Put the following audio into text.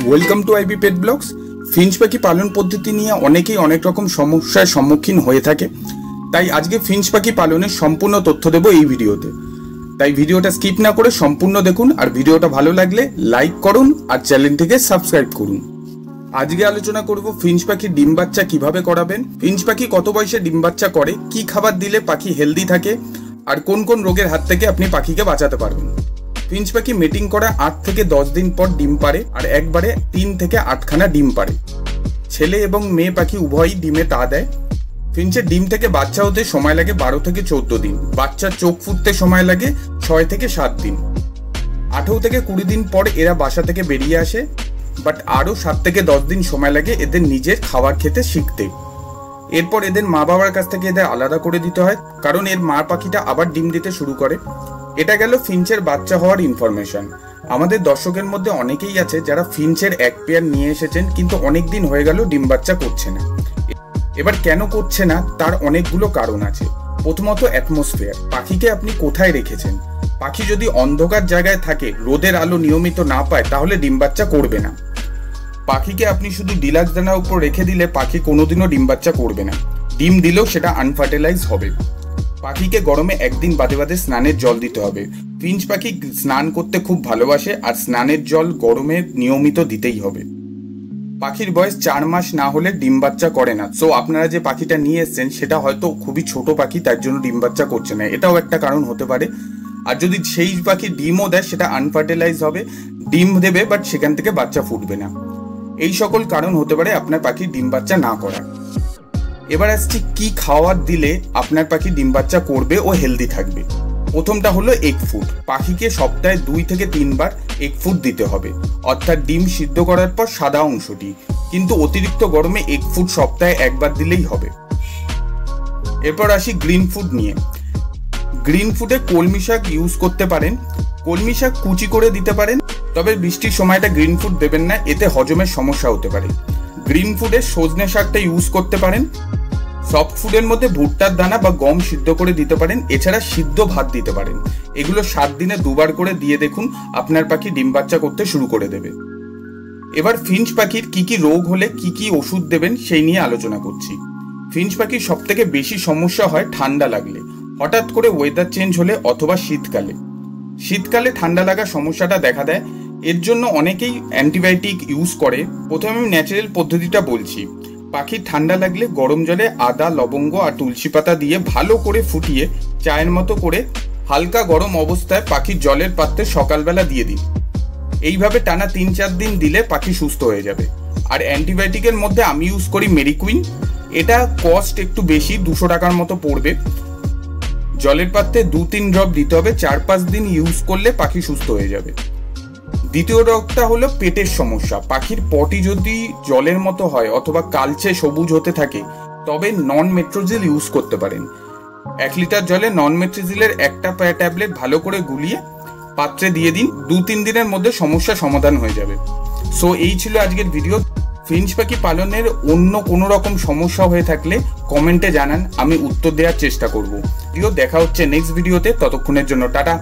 Welcome to IB pet blogs. Finch পাখি পালন পদ্ধতি নিয়ে অনেকেই অনেক রকম সমস্যার সম্মুখীন হয়ে থাকে, তাই আজকে ফিঞ্চ পাখি পালনের সম্পূর্ণ তথ্য দেব এই ভিডিওতে। তাই ভিডিওটা স্কিপ না করে সম্পূর্ণ দেখুন, আর ভিডিওটা ভালো লাগলে লাইক করুন আর চ্যানেলটিকে সাবস্ক্রাইব করুন। আজকে আলোচনা করব ফিঞ্চ পাখির ডিম বাচ্চা কিভাবে করাবেন, ফিঞ্চ পাখি কত বয়সে ডিম বাচ্চা করে, কি খাবার দিলে পাখি হেলদি থাকে, আর কোন কোন রোগের হাত থেকে আপনি পাখিকে বাঁচাতে পারবেন। ফিঞ্চ পাখি মিটিং করা 8 থেকে 10 দিন পর ডিম পারে, আর একবারে 3 থেকে 8খানা ডিম পারে। ছেলে এবং মেয়ে পাখি উভয়ই ডিমে তা দেয়। ফিঞ্চের ডিম থেকে বাচ্চা হতে সময় লাগে 12 থেকে 14 দিন। বাচ্চার চোখ ফুটতে সময় লাগে 6 থেকে 7 দিন। 18 থেকে 20 দিন পর এরা বাসা থেকে বেরিয়ে আসে, বাট আরও 7 থেকে 10 দিন সময় লাগে এদের নিজের খাবার খেতে শিখতে। এরপর এদের মা বাবার কাছ থেকে এদের আলাদা করে দিতে হয়, কারণ এর মা পাখিটা আবার ডিম দিতে শুরু করে। এটা গেল ফিঞ্চের বাচ্চা হওয়ার ইনফরমেশন। আমাদের দর্শকের মধ্যে অনেকেই আছে যারা ফিঞ্চের এক পেয়ার নিয়ে এসেছেন, কিন্তু অনেক দিন হয়ে গেল ডিম বাচ্চা করছে না। এবার কেন করছে না তার অনেকগুলো কারণ আছে। প্রথমত অ্যাটমসফিয়ার, পাখিকে আপনি কোথায় রেখেছেন। পাখি যদি অন্ধকার জায়গায় থাকে, রোদের আলো নিয়মিত না পায়, তাহলে ডিম বাচ্চা করবে না। পাখিকে আপনি শুধু ডিলাক্স দানার উপর রেখে দিলে পাখি কোনোদিনও ডিম বাচ্চা করবে না। ডিম দিলেও সেটা আনফার্টিলাইজ হবে। পাখিকে গরমে একদিন বাদে বাদে স্নানের জল দিতে হবে। ফিঞ্চ পাখি স্নান করতে খুব ভালোবাসে, আর স্নানের জল গরমে নিয়মিত দিতেই হবে। পাখির বয়স 4 মাস না হলে ডিম বাচ্চা করে না। সো আপনারা যে পাখিটা নিয়ে এসছেন সেটা হয়তো খুবই ছোট পাখি, তার জন্য ডিম বাচ্চা করছে না, এটাও একটা কারণ হতে পারে। আর যদি সেই পাখি ডিমও দেয় সেটা আনফার্টিলাইজ হবে, ডিম দেবে বাট সেখান থেকে বাচ্চা ফুটবে না। এই সকল কারণ হতে পারে আপনার পাখির ডিম বাচ্চা না করা। এবার আসছি কি খাওয়ার দিলে আপনার পাখি ডিম বাচ্চা করবে ও হেলদি থাকবে। প্রথমটা হলো এগ ফুড। পাখিকে সপ্তাহে 2 থেকে 3 বার এগ ফুড দিতে হবে, অর্থাৎ ডিম সিদ্ধ করার পর সাদা অংশটি। কিন্তু অতিরিক্ত গরমে এগ ফুড সপ্তাহে একবার দিলেই হবে। এরপর আসি গ্রিন ফুড নিয়ে। গ্রিন ফুডে কলমি শাক ইউজ করতে পারেন। কলমি শাক কুচি করে দিতে পারেন, তবে বৃষ্টির সময়টা গ্রিন ফুড দেবেন না, এতে হজমের সমস্যা হতে পারে। গ্রিন ফুডে সজনে শাকটা ইউজ করতে পারেন। সফট ফুডের মধ্যে ভুট্টার দানা বা গম সিদ্ধ করে দিতে পারেন। এছাড়া সিদ্ধ ভাত দিতে পারেন। এগুলো 7 দিনে 2 বার করে দিয়ে দেখুন, আপনার পাখি ডিম বাচ্চা করতে শুরু করে দেবে। এবার ফিঞ্চ পাখির কি কি রোগ হলে কি কি ওষুধ দেবেন সেই নিয়ে আলোচনা করছি। ফিঞ্চ পাখির সব থেকে বেশি সমস্যা হয় ঠান্ডা লাগলে, হঠাৎ করে ওয়েদার চেঞ্জ হলে, অথবা শীতকালে। শীতকালে ঠান্ডা লাগা সমস্যাটা দেখা দেয়। এর জন্য অনেকেই অ্যান্টিবায়োটিক ইউজ করে। প্রথমে আমি ন্যাচারাল পদ্ধতিটা বলছি। পাখির ঠান্ডা লাগলে গরম জলে আদা, লবঙ্গ আর তুলসী পাতা দিয়ে ভালো করে ফুটিয়ে চায়ের মতো করে হালকা গরম অবস্থায় পাখির জলের পাত্রে সকালবেলা দিয়ে দিন। এইভাবে টানা 3-4 দিন দিলে পাখি সুস্থ হয়ে যাবে। আর অ্যান্টিবায়োটিকের মধ্যে আমি ইউজ করি মেরিকুইন। এটা কস্ট একটু বেশি, 200 টাকার মতো পড়বে। জলের পাত্রে 2-3 ড্রপ দিতে হবে। 4-5 দিন ইউজ করলে পাখি সুস্থ হয়ে যাবে। দ্বিতীয় রোগটা হলো পেটের সমস্যা। পাখির পটি যদি জলের মতো হয় অথবা কালচে সবুজ হতে থাকে, তবে নন মেট্রোজিল ইউজ করতে পারেন। 1 লিটার জলে নন মেট্রোজিলের একটা ট্যাবলেট ভালো করে গুলিয়ে পাত্রে দিয়ে দিন। 2-3 দিনের মধ্যে সমস্যা সমাধান হয়ে যাবে। সো এই ছিল আজকের ভিডিও। ফিঞ্চ পাখি পালনের অন্য কোনো রকম সমস্যা হয়ে থাকলে কমেন্টে জানান, আমি উত্তর দেওয়ার চেষ্টা করব। দেখা হচ্ছে নেক্সট ভিডিওতে। ততক্ষণের জন্য টাটা।